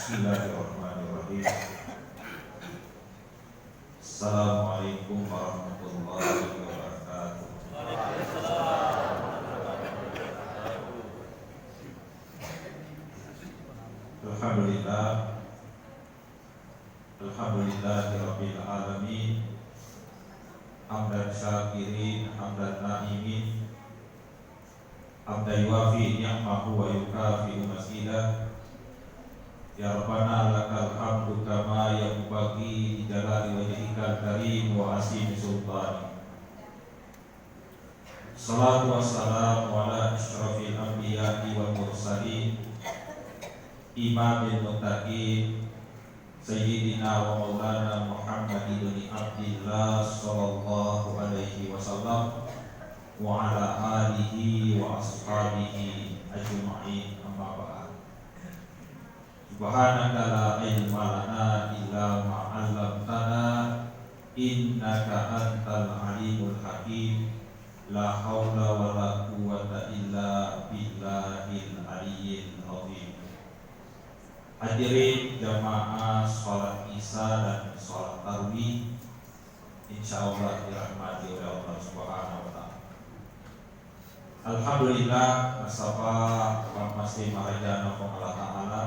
Bismillahirrahmanirrahim. Assalamualaikum warahmatullahi wabarakatuh. Alhamdulillah, alhamdulillahirabbil alamin. Hamdan syakirin, hamdan na'imin, hamdan yuwafi ni'mahu wa yukafi'u mazidah. Ya Rabbana lakal hamdu kama yanbaghi li jalali wajhikal karim wa azimi sultani. Salatu wassalamu ala asyrafil anbiya'i wal mursalin, imamil muttaqin, sayyidina wa maulana Muhammad ibn Abdillah sallallahu alaihi wasallam wa ala alihi wa ashabihi ajma'in, amma ba'd. Subhanaka la ilma lana illa ma 'allamtana innaka antal alimul hakim. La haula wa la quwwata illa billahil aliyyil azim. Hadirin jamaah salat Isya dan salat tarawih insyaallah dirahmati oleh Allah Subhanahu wa taala. Alhamdulillah nasaba wa masih marajana Allah taala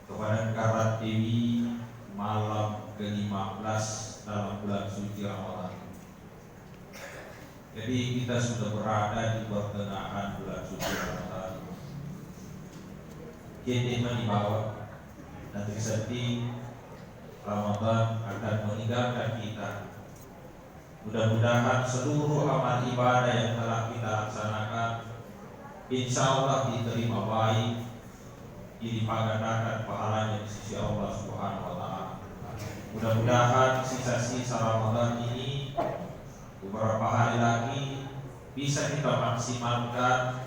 kepada Karat Dewi malam ke-15 dalam bulan suci Ramadan. Jadi kita sudah berada di pertengahan bulan suci Ramadan. Kita di bawah dan tersedih Ramadan akan meninggalkan kita. Mudah-mudahan seluruh amal ibadah yang telah kita laksanakan insya Allah diterima baik, dilimpahkan pahalanya di sisi Allah Subhanahu wa taala. Mudah-mudahan sisa-sisa Ramadan ini beberapa hari lagi bisa kita maksimalkan.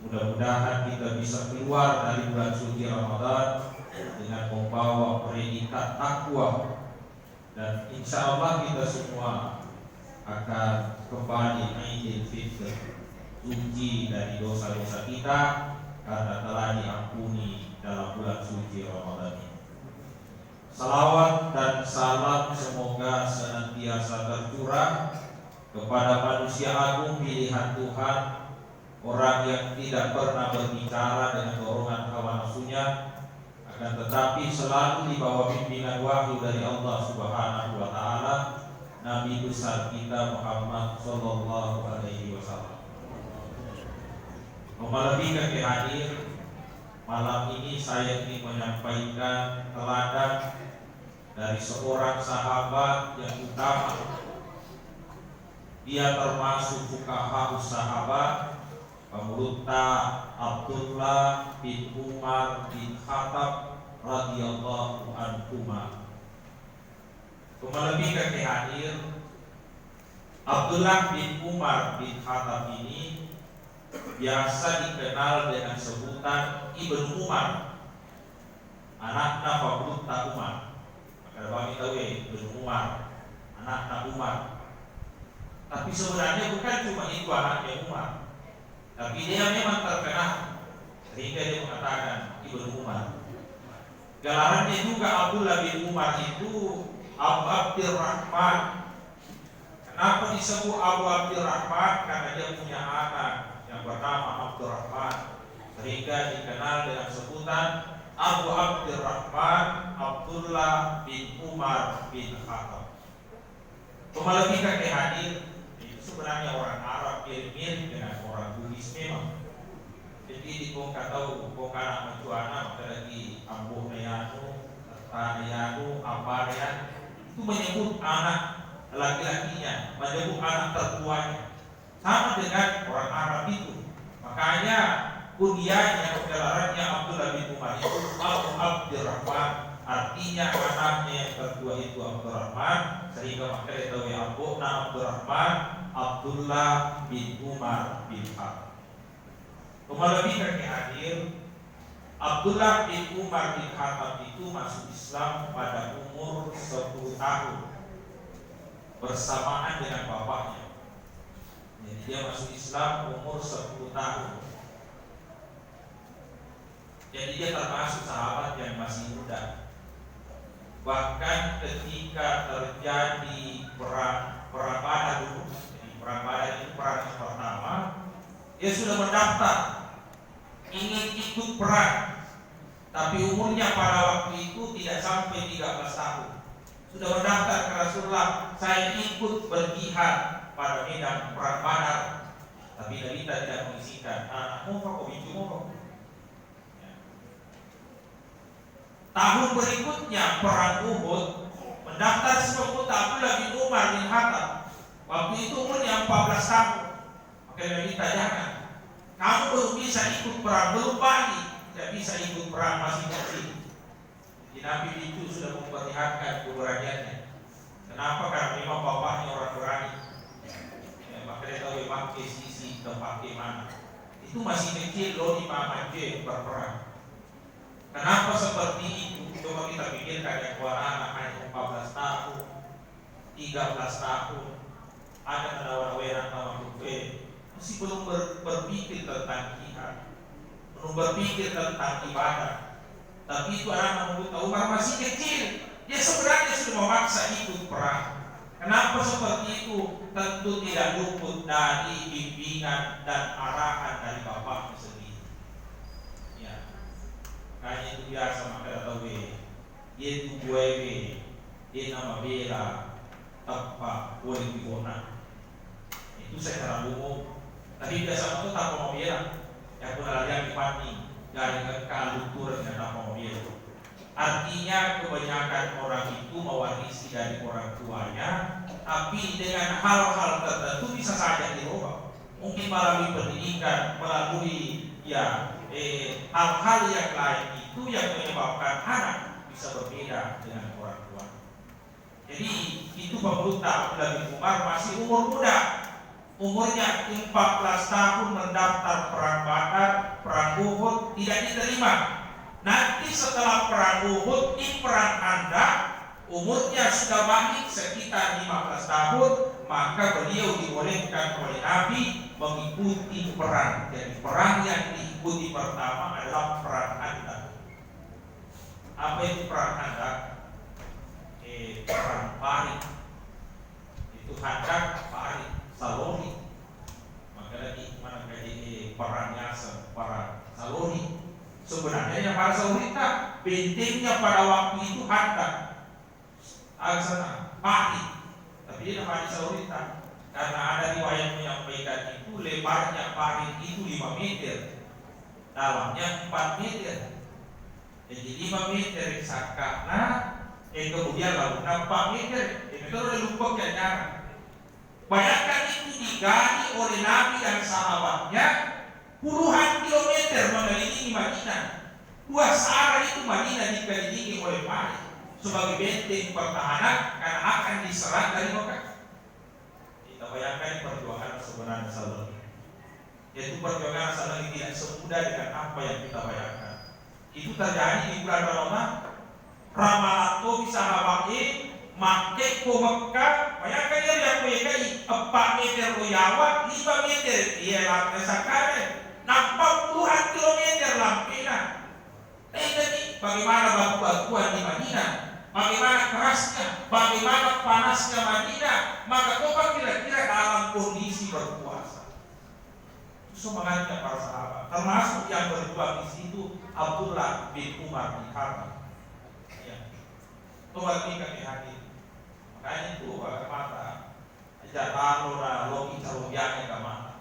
Mudah-mudahan kita bisa keluar dari bulan suci Ramadan dengan membawa predikat takwa, dan insya Allah kita semua akan kembali Idul Fitri, suci dari dosa-dosa kita karena telah diampuni dalam bulan suci Ramadan ini. Salawat dan salam semoga senantiasa tercurah kepada manusia agung pilihan Tuhan, orang yang tidak pernah berbicara dengan dorongan hawa nafsunya, akan tetapi selalu di bawah bimbingan wahyu dari Allah Subhanahu wa taala, Nabi besar kita Muhammad sallallahu alaihi wasallam. Lebih hadir malam ini saya ingin menyampaikan teladan dari seorang sahabat yang utama. Dia termasuk fuqaha sahabat, Pemurta Abdullah bin Umar bin Khattab radhiyallahu anhuma. Lebih hadir Abdullah bin Umar bin Khattab ini biasa dikenal dengan sebutan Ibnu Umar, anaknya Pemurta Umar. Maka kami tahu ya Ibnu Umar, anaknya Umar. Tapi sebenarnya bukan cuma itu anaknya Umar, tapi dia memang terkenal sehingga dia mengatakan Ibnu Umar. Gelarannya juga Abdullah bin Umar itu Abu Abdurrahman. Kenapa disebut Abu Abdurrahman? Karena dia punya anak yang bernama Abdurrahman, sehingga dikenal dengan sebutan Abu Abdurrahman Abdullah bin Umar bin Khattab. Lebih hadir sebenarnya orang Arab mirip dengan orang Bugis memang. Jadi di kongka tahu kongka anak mencuana, maka lagi ambuh neyanu, taneyanu, aparian itu menyebut anak laki-lakinya, menyebut anak tertuanya. Sama dengan orang Arab itu. Makanya kunyahnya, gelarannya Abdullah bin Umar itu Abu Abdurrahman, artinya anaknya yang tertua itu Abdurrahman, sehingga makanya tahu ya Abu Abdurrahman Abdullah bin Umar bin Khattab. Lebih hadir Abdullah bin Umar bin Khattab itu masuk Islam pada umur 10 tahun bersamaan dengan bapaknya. Jadi dia masuk Islam umur 10 tahun. Jadi dia termasuk sahabat yang masih muda. Bahkan ketika terjadi perang Badar dulu, jadi perang Badar itu perang yang pertama, dia sudah mendaftar ingin ikut perang, tapi umurnya pada waktu itu tidak sampai 13 tahun. Sudah mendaftar ke Rasulullah, saya ikut berjihad pada medan perang Badar, tapi Nabi tidak mengizinkan. Tahun berikutnya perang Uhud, mendaftar sepupu Abdullah bin Umar bin Khattab. Waktu itu umurnya 14 tahun. Maka Nabi jangan, kamu belum bisa ikut perang, belum balik, tidak bisa ikut perang, masih kecil. Jadi Nabi itu sudah memperlihatkan keberaniannya. Kenapa? Karena memang bapaknya orang berani. Maka dia tahu pakai sisi dan pakai mana. Itu masih kecil loh di Mamanje berperang. Kenapa seperti itu? Coba kita pikirkan yang anak hanya 14 tahun, 13 tahun, ada menawan-nawan nama kufe, masih belum berpikir tentang jihad, belum berpikir tentang ibadah. Tapi itu anak Abu Umar masih kecil, dia sebenarnya sudah memaksa ikut perang. Kenapa seperti itu? Tentu tidak luput dari bimbingan dan arahan dari bapaknya sendiri. Ya, makanya itu biasa maka tahu dia itu gue, dia nama bela, apa boleh dibona. Itu secara umum. Tapi biasa itu tak mau bela, yang pernah yang dipati dari kalutur dan tak mau bela. Artinya kebanyakan orang itu mewarisi dari orang tuanya, tapi dengan hal-hal tertentu bisa saja dirubah. Mungkin melalui pendidikan, melalui hal-hal yang lain itu yang menyebabkan anak bisa berbeda dengan orang tua. Jadi itu pemerintah Abdullah bin Umar masih umur muda, umurnya 14 tahun mendaftar perang Badar, perang Uhud tidak diterima. Nanti setelah perang Uhud di perang Handaq, umurnya sudah balik sekitar 15 tahun, maka beliau dibolehkan oleh Nabi mengikuti perang. Jadi perang yang diikuti pertama adalah perang Handaq. Apa itu perang Handaq? Perang Parit. Itu Handaq, Parit, Saloni. Maka lagi mana kayak perang Yasser, perang Saloni. Sebenarnya yang para Saurita bentengnya pada waktu itu Handaq, Al-Sana, Parit. Tapi dia namanya Saurita karena ada riwayat menyampaikan itu lebarnya Parit itu 5 meter, dalamnya 4 meter. Jadi 5 meter sakana, kemudian lalu 4 meter. Itu udah lupa kayaknya. Bayangkan itu digali oleh Nabi dan sahabatnya puluhan kilometer mengelilingi Madinah. 2 sara itu Madinah dikelilingi oleh Parit sebagai benteng pertahanan karena akan diserang dari Mekah. Kita bayangkan perjuangan sebenarnya saudara. Yaitu perjuangan saudara tidak semudah dengan apa yang kita bayangkan. Itu terjadi di bulan Ramadan. Ramalan itu bisa habaki make ko Mekah. Bayangkan dia yang punya 4 meter uyawat, 5 meter dia lantai sakare. Nampak puluhan kilometer lampina. Jadi bagaimana batu-batuan di Madinah, bagaimana kerasnya, bagaimana panasnya Madinah, maka coba kira-kira dalam kondisi berpuasa. Semangatnya para sahabat, termasuk yang berjuang di situ Abdullah bin Umar bin Khattab. Ya, coba kita hati. Makanya itu mata, jatah logi carubiannya kemana?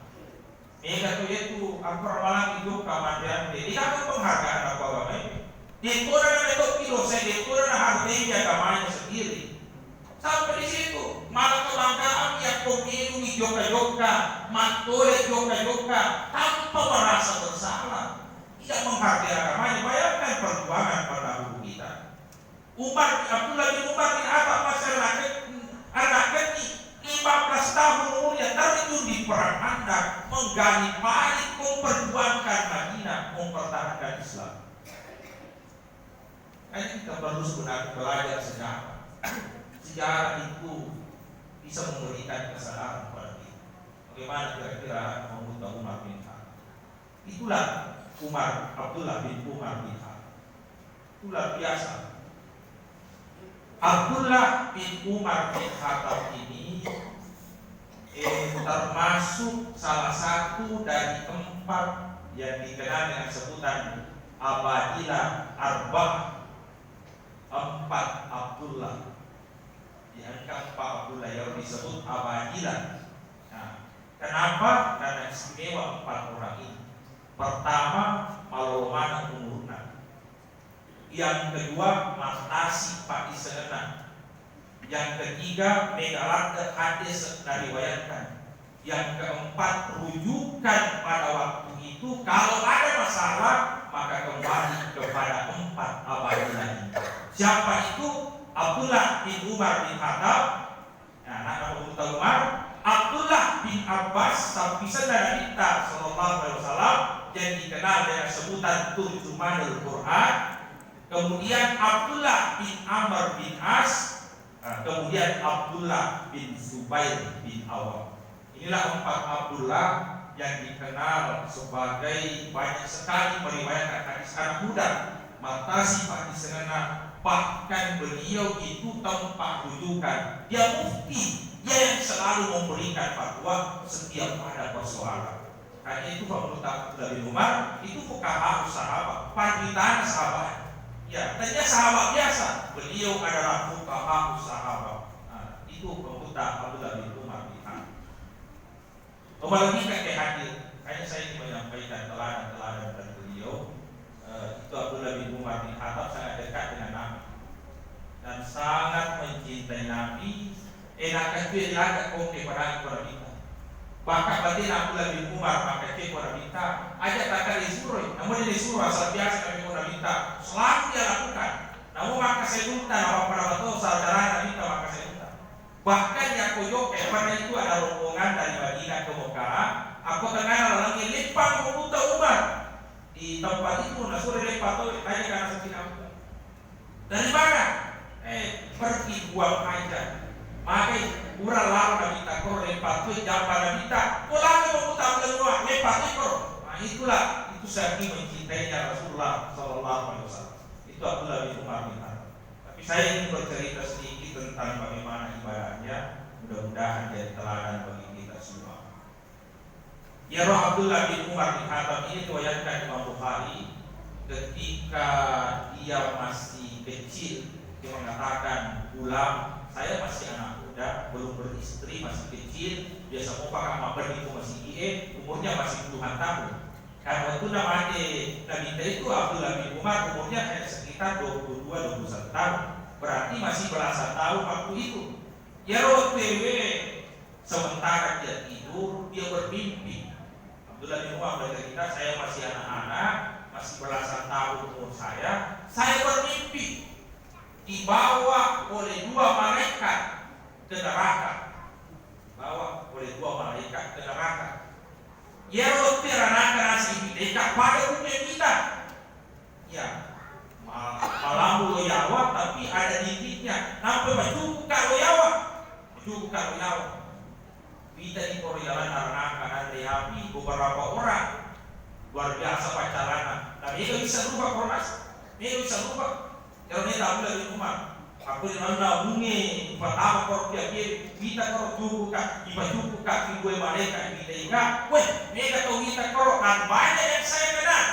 Mega tu itu aku ramalan hidup kemudian dia tidak penghargaan apa agama ini. Dia kurang ada kilo saya dia kurang harganya agamanya sendiri. Sampai di situ malah kebanggaan yang pemilu di joka-joka, mantole joka-joka tanpa merasa bersalah, tidak menghargai agamanya. Bayangkan perjuangan pendahulu kita. Abdullah bin Umar bin Khattab masih anak kecil 15 tahun umurnya terjun di perang Handaq, menggali Parit, memperjuangkan Madinah, mempertahankan Islam. Ini kita perlu sebenarnya belajar sejarah. Sejarah itu bisa memberikan kesadaran kepada kita. Bagaimana kira-kira Umar bin Khattab? Itulah Umar, Abdullah bin Umar bin Khattab. Luar biasa. Abdullah bin Umar bin Khattab ini termasuk salah satu dari 4 yang dikenal dengan sebutan Abadilah Arba'ah, 4 Abdullah. Di angka 4 Abdullah yang disebut Abadilah. Nah, kenapa? Karena istimewa 4 orang ini. Pertama, malomana umurna. Yang kedua, matasi pati senena. Yang ketiga, megalak hadis diriwayatkan. Yang keempat, rujukan pada waktu itu kalau ada masalah maka kembali kepada 4 Abadilah ini. Siapa itu? Abdullah bin Umar bin Khattab, anak Abu Umar, Abdullah bin Abbas, sapisan dari kita sallallahu alaihi wasallam yang dikenal dengan sebutan turjumanul Quran. Kemudian Abdullah bin Amr bin As, kemudian Abdullah bin Zubair bin Awam. Inilah 4 Abdullah yang dikenal sebagai banyak sekali meriwayatkan hadis anak muda, matasi pati senena. Bahkan beliau itu tempat rujukan. Dia mufti, dia yang selalu memberikan fatwa setiap ada persoalan. Karena itu Abdullah bin Umar itu fuqaha sahabat, panditan sahabat. Ya, dan dia sahabat biasa. Beliau adalah fuqaha sahabat. Nah, itu Abdullah bin Umar bin Khattab. Kembali ke hadir, hanya saya ingin menyampaikan teladan-teladan dari beliau. Itu Abdullah bin Umar bin Khattab sangat dekat dengan Nabi dan sangat mencintai Nabi. Enak kecil laga kong kepada kita. Bahkan batin Abdullah bin Umar maka kepada kita ajak takkan disuruh. Namun ini disuruh asal biasa kami kepada kita selalu dia lakukan. Namun maka saya minta apa pada waktu saudara kita maka saya minta. Bahkan yang kujok pada itu ada rombongan dari Madinah ke Mekah. Aku kenal orang yang lipang memuta Umar. Di tempat itu nasuruh lepas tu hanya karena sakit aku. Dari mana? Pergi buang aja. Maka urang lalu Nabi takor lepas tu jamban Nabi tak. Kau lagi memutar belua lepas tu. Nah itulah itu saking mencintainya Rasulullah Sallallahu Alaihi Wasallam. Itu Abdullah bin Umar bin Khattab. Tapi saya ingin bercerita sedikit tentang bagaimana ibadahnya. Mudah-mudahan jadi teladan bagi kita semua. Ya roh Abdullah bin Umar bin Khattab ini diriwayatkan Imam Bukhari ketika dia masih kecil. Dia mengatakan, "Ulam, saya masih anak muda, belum beristri, masih kecil. Biasa muka sama itu masih umurnya masih puluhan tahun. Karena itu namanya Nabi itu Abdullah bin Umar umurnya hanya sekitar 22-21 tahun. Berarti masih belasan tahun waktu itu. Ya roh sementara dia tidur, dia bermimpi. Abdullah bin Umar bercerita, saya masih anak-anak, masih belasan tahun umur saya bermimpi dibawa oleh 2 malaikat ke neraka. Bawa oleh 2 malaikat ke neraka. Ya roh teranakan nasi dekat pada umum kita. Ya, malam loyawa tapi ada dindingnya. Nampak mencukup loyawa. Kita di Korea neraka ada api beberapa orang luar biasa pacaran. Tapi itu bisa berubah koras. Itu bisa berubah. Kalau ini tak boleh rumah. Aku yang mana bunyi pertama kor dia kita kor cukup kak, iba cukup kak ibu mereka kita ingat. Weh, mereka tahu kita kor dan banyak yang saya kenal.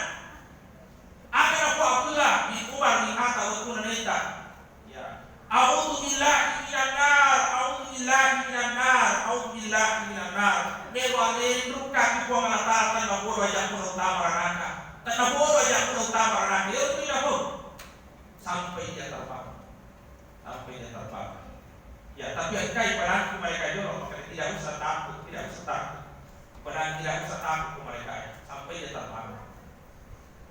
Akan aku Abdullah bin Umar bin Khattab waktu nanti. Ya, A'udzubillahi minan nar, a'udzubillahi minan nar, a'udzubillahi minan nar. Mewale luka ibu mengatakan bahwa wajah pun utama ranaka. Karena bahwa wajah pun utama ranaka. Itu tidak pun sampai dia terbang. Ya, tapi angkai padahal mereka jorok, maka tidak usah takut. Padahal tidak usah takut mereka sampai dia terbang.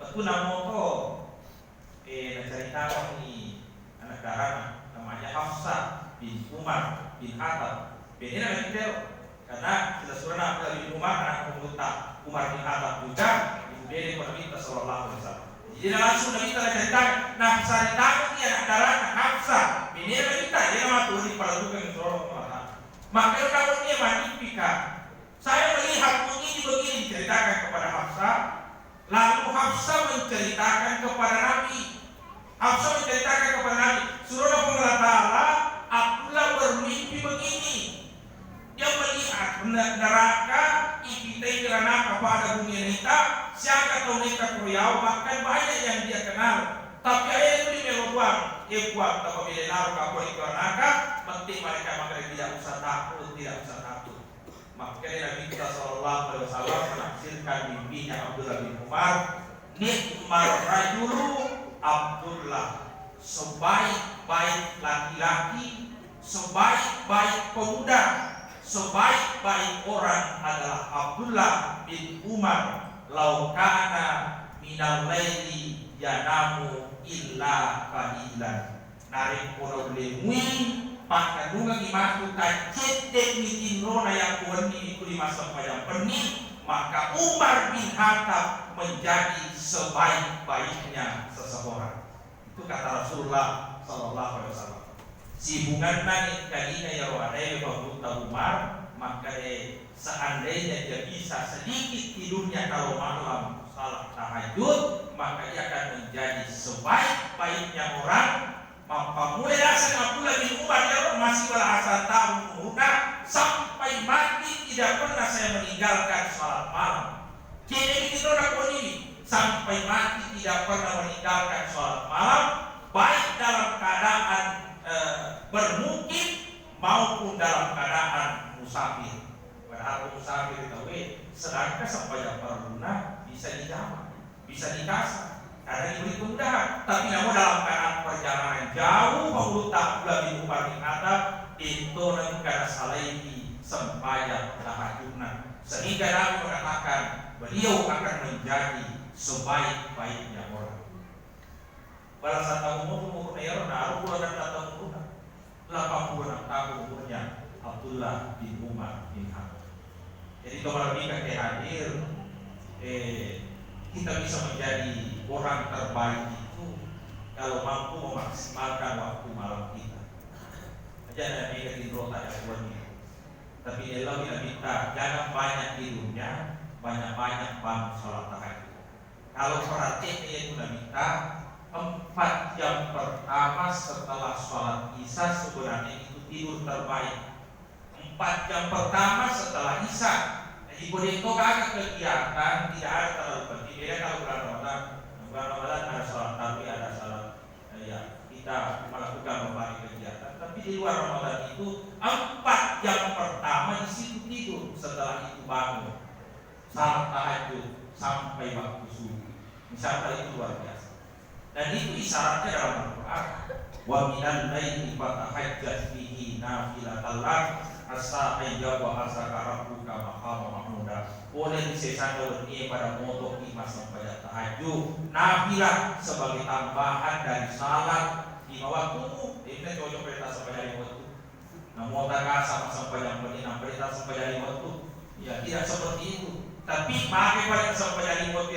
Waktu namoto, cerita ini anak darah namanya Hafsah bin Umar bin Khattab. Ini nama kita karena kita surah Abdullah bin Umar anak pemuda Umar bin Khattab juga ibu dia kepada kita Sallallahu Alaihi Wasallam. Jadi langsung Nabi kita cerita Nafsa ditangkap dia anak darah Hafsah. Ini nama kita dia nama Tuhan di pada tukang sorong Allah. Maka kalau dia magnifica, saya melihat begini diceritakan kepada Hafsah. Lalu Hafsah Hafsah menceritakan kepada Nabi, Surah Allah Ta'ala, Abdullah bermimpi begini. Dia melihat neraka ipitai neraka pada bumi nita, siapa tahu nita kuriau, bahkan banyak yang dia kenal. Tapi ayat itu dimeluang, buat apabila naruh kapal itu neraka, penting mereka maka tidak usah takut, tidak usah takut. Makanya Nabi kita Sallallahu Alaihi Wasallam menafsirkan mimpinya Abdullah bin Umar, nikmar rajulu Abdullah, sebaik-baik laki-laki, sebaik-baik pemuda, sebaik-baik orang adalah Abdullah bin Umar. Laukana minal laili yanamu illa qalilan. Narik orang lemui pakadungan imaku kacete mitin rona yang kuwani itu di masa panjang pening, maka Umar bin Khattab menjadi sebaik-baiknya seseorang. Itu kata Rasulullah Sallallahu Alaihi Wasallam. Si bungan nangit kalina ya rohadai bahwa Umar, maka seandainya dia bisa sedikit tidurnya kalau malam salat tahajud, maka dia akan menjadi sebaik-baiknya orang. Mulai dasar Abdullah bin Umar ya masih belasan tahun umurnya sampai mati tidak pernah saya meninggalkan salat malam. Kini kita orang ini sampai mati tidak pernah meninggalkan salat malam, baik dalam keadaan bermukim maupun dalam keadaan musafir. Padahal musafir itu sedangkan sampai yang perluna bisa dijamak, bisa dikasih. Ada diberi kemudahan, tapi namun dalam keadaan perjalanan jauh menurut Abdullah bin Umar bin Khattab itu karena salaihi sembahyang tahajudna, sehingga Nabi mengatakan beliau akan menjadi sebaik-baiknya orang. Balasan umurnya naruh bulan datang umurnya 86 tahun umurnya Abdullah bin Umar bin Khattab. Jadi kalau kita hadir kita bisa menjadi orang terbaik itu kalau mampu memaksimalkan waktu malam kita. Aja Nabi tidur tak ada ini. Tapi Allah tidak minta jangan banyak tidurnya, banyak-banyak bangun sholat tahajud. Kalau perhatian itu minta 4 jam pertama setelah sholat isya sebenarnya itu tidur terbaik. 4 jam pertama setelah isya. Jadi boleh itu agak kegiatan tidak ada terlalu penting. Beda kalau bulan Ramadan ada sholat tarawih, ada sholat kita melakukan berbagai kegiatan. Tapi di luar Ramadan itu 4 jam pertama di situ tidur, setelah itu bangun salat tahajud sampai waktu subuh. Misalnya itu luar biasa. Dan itu isyaratnya dalam Al-Quran. Wa minal laili fatahajjat bihi nafilatan lak asa ayyawa asaka rabbuka maqama mahmuda. Boleh disesat ini pada moto imas sampai tahajud nafilah sebagai tambahan dari salat di waktu ini cocok perintah sampai dari waktu. Nah mau tak sama sampai yang penting perintah sampai dari waktu. Ya tidak seperti itu. Tapi pakai pada sampai dari waktu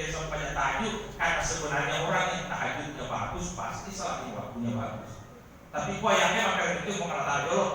sampai tahajud karena sebenarnya orang yang tahajudnya bagus pasti salat di waktunya bagus. Tapi yang maka itu mengatakan dulu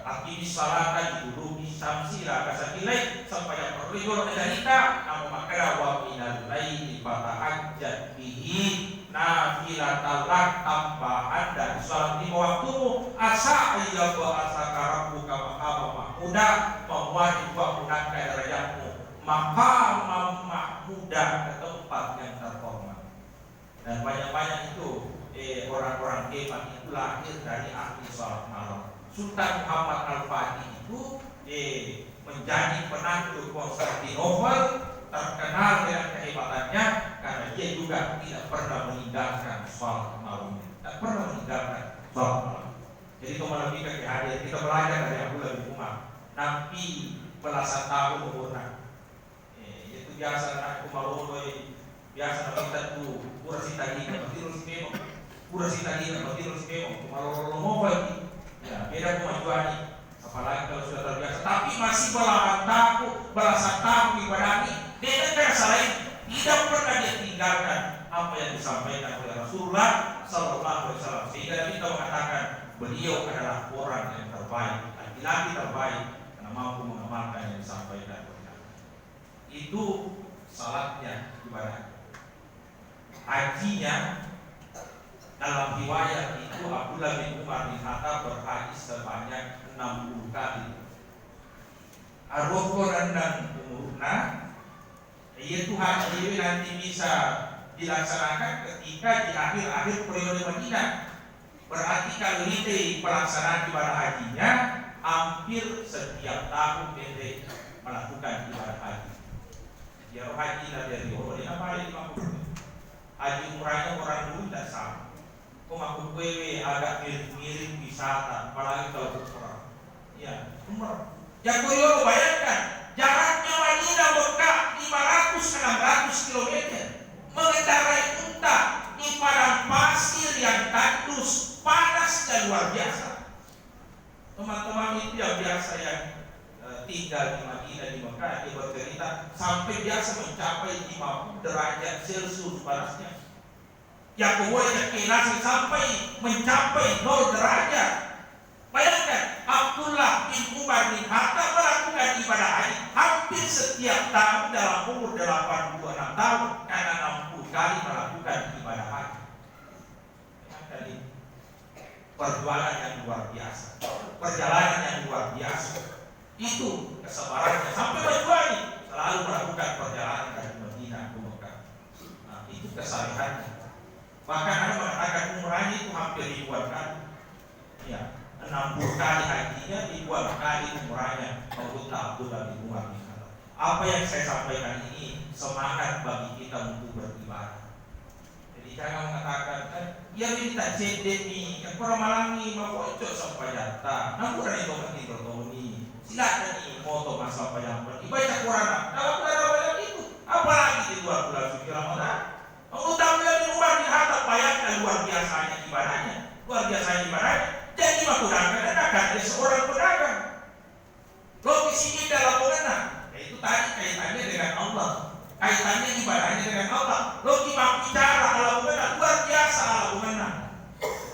aktivis salat dulu samsi lah kasih nilai sampai yang perlu dulu kita namun maka wa minal laili fatahajjat bihi nafilatan lak tambahan dari salat di waktumu asa ayyaba asaka rabbuka maqama mahmuda mewajib bangunan derajatmu maqama mahmuda ke tempat yang terhormat. Dan banyak-banyak itu orang-orang hebat itu lahir dari ahli salat malam. Sultan Muhammad Al-Fatih itu menjadi penakluk Konstantinopel, terkenal dengan kehebatannya karena dia juga tidak pernah meninggalkan sholat malam. Tidak pernah meninggalkan sholat malam. Jadi kalau lebih ke hadir kita belajar dari Abdullah bin Umar. Nabi belasan tahun umurnya. Itu biasa anak kumarono biasa kita tuh kurasi tadi terus memang kurasi tadi terus memang kumarono mau lagi. Ya, beda kemajuan, apalagi kalau sudah terbiasa. Tapi masih belasan tahun ibadati. Dia terasa lain, tidak pernah dia tinggalkan apa yang disampaikan oleh Rasulullah Sallallahu Alaihi Wasallam. Sehingga kita mengatakan beliau adalah orang yang terbaik, laki-laki terbaik karena mampu mengamalkan yang disampaikan oleh Nabi. Itu salatnya ibadah. Hajinya Dalam riwayat itu Abdullah bin Umar bin Khattab berhaji sebanyak 60 kali. Arwah dan umurna, yaitu haji nanti bisa dilaksanakan ketika di akhir-akhir periode Madinah. Berarti kalau ini pelaksanaan ibadah hajinya hampir setiap tahun ente melakukan ibadah haji. Ya haji dari orang apa yang dimaksud? Haji umrahnya orang dulu tidak sama. Maksud gue agak mirip-mirip wisata, apalagi kalau umrah. Ya, umrah. Yang gue bayangkan, jaraknya Madinah Mekah 500-600 km. Mengendarai unta di padang pasir yang tandus, panas dan luar biasa. Teman-teman itu yang biasa yang tinggal di Madinah di Mekah, dia bercerita sampai biasa mencapai 50 derajat Celcius panasnya. Yang kemudian keinasi sampai mencapai 0 derajat. Bayangkan Abdullah bin Umar bin Khattab melakukan ibadah haji hampir setiap tahun dalam umur 86 tahun karena 60 kali melakukan ibadah haji. Jadi perjuangan yang luar biasa, perjalanan yang luar biasa. Itu kesabarannya sampai berjuang selalu melakukan perjalanan dari Madinah ke Mekah. Nah, itu kesalahannya. Bahkan ada mengatakan umrahnya itu hampir ribuan kali. Ya, 60 kali hajinya, ribuan kali umrahnya. Menurut Abdullah bin Umar bin Khattab. Apa yang saya sampaikan ini semangat bagi kita untuk beribadah. Jadi jangan mengatakan ya minta cedek nih, yang kurang malangi mau bocor sampai jatah. Namun ada yang mati bertoni. Silakan nih moto masa yang baca Quran. Kalau Quran itu, apalagi di luar bulan suci Ramadan. Abdullah bin Umar bin Khattab bayangkan luar biasanya ibadahnya, luar biasanya ibadahnya. Jadi menggunakan pedagang, ada seorang pedagang. Logis ini dalam mengenal, yaitu tadi kaitannya dengan Allah, kaitannya ibadahnya dengan Allah. Logis bicara Allah mengenal, luar biasa Allah mengenal,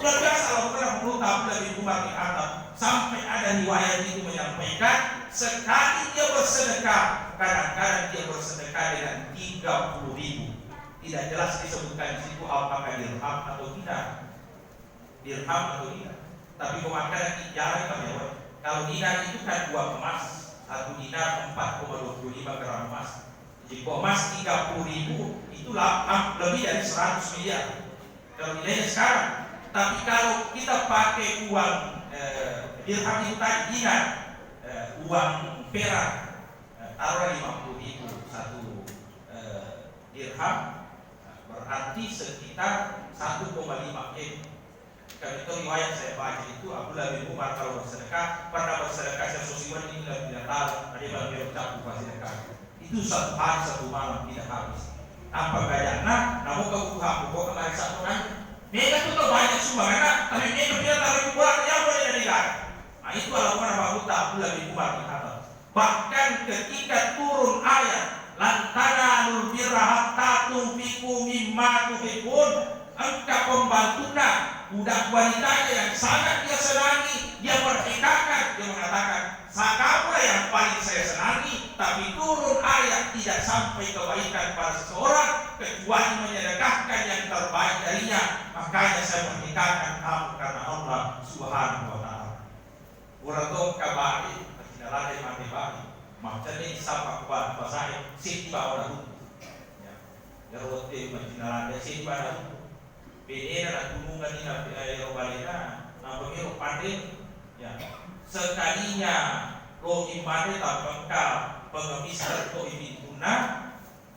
luar biasa Allah mengenal. Menurut Abdullah bin Umar bin Khattab, sampai ada riwayat itu menyampaikan sekali dia bersedekah, kadang-kadang dia bersedekah dengan 30.000. Tidak jelas disebutkan di situ apakah dirham atau tidak, dirham atau tidak. Tapi pemakaian jarang terlewat. Kalau dinar itu kan 2 emas, 1 dinar 4,25 gram emas. Jadi emas 30.000 itulah lebih dari 100 miliar. Kalau nilainya sekarang. Tapi kalau kita pakai uang dirham itu tadi dinar, uang perak, taruh 50.000 satu dirham. Berarti sekitar 1,5 M. Kalau itu riwayat saya baca itu Abdullah bin Umar kalau bersedekah pernah bersedekah sesuatu ini tidak tahu ada yang berucap bukan sedekah. Itu 1 hari 1 malam tidak habis. Tanpa gayana, namun kebutuhan pokok kemarin satu kan. Mereka itu banyak sumbangan, tapi mereka tidak tahu pulang yang boleh dari negara. Nah itu alasan Abdullah bin Umar bin Khattab. Bahkan ketika turun ayat lan tanalul birra hatta tunfiqu mimma tuhibbun, engkau pembantunya budak wanitanya yang sangat dia senangi, dia merdekakan, dia mengatakan kamulah yang paling saya senangi. Tapi turun ayat tidak sampai kebaikan pada seseorang kecuali menyedekahkan yang terbaik darinya, makanya saya merdekakan kamu karena Allah Subhanahu wa ta'ala. Orang tua kabari tidak ada yang mati bari maksudnya sama kuat pasai sih bawa dah ya rote macam ada sih pada beda ada gunungan ini ada robalena namanya ropadin ya sekalinya lo impade tak bengkal pengemis atau ini guna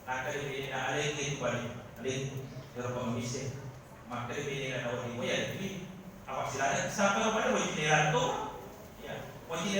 ada beda ada itu balik ada yang pengemis maka beda ada orang itu ya jadi apa silanya sampai pada wajib itu ya wajib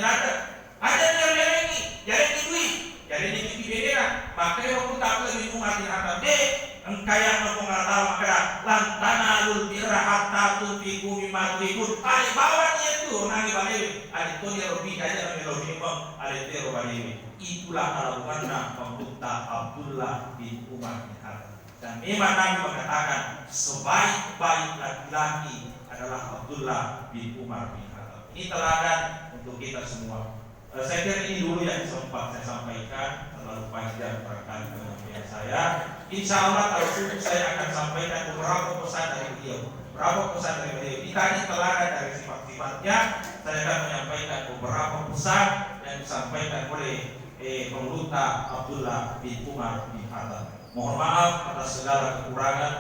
ada yang lagi jadi duit, jadi di beda. Makanya waktu tak lebih mengerti harta deh, engkau yang mengenal maka lantanalul birra hatta tunfiqu mimma tuhibbun. Ali bawa dia itu nangi balik, ali itu dia lebih aja lebih bang, ali itu lebih. Itulah alamannya pembuka Abdullah bin Umar bin Khattab. Dan memang Nabi mengatakan sebaik-baik laki-laki adalah Abdullah bin Umar bin Khattab. Ini teladan untuk kita semua. Saya kira ini dulu yang sempat saya sampaikan, terlalu panjang barangkali penyampaian saya. Insya Allah kalau sudah saya akan sampaikan beberapa pesan dari beliau. beberapa pesan dari beliau. Kita teladan dari sifat-sifatnya. Saya akan menyampaikan beberapa pesan yang disampaikan oleh Maulana Abdullah bin Umar bin Khattab. Mohon maaf atas segala kekurangan.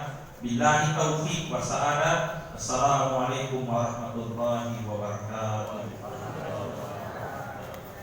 Billahi taufiq wa sa'adat. Assalamualaikum warahmatullahi wabarakatuh.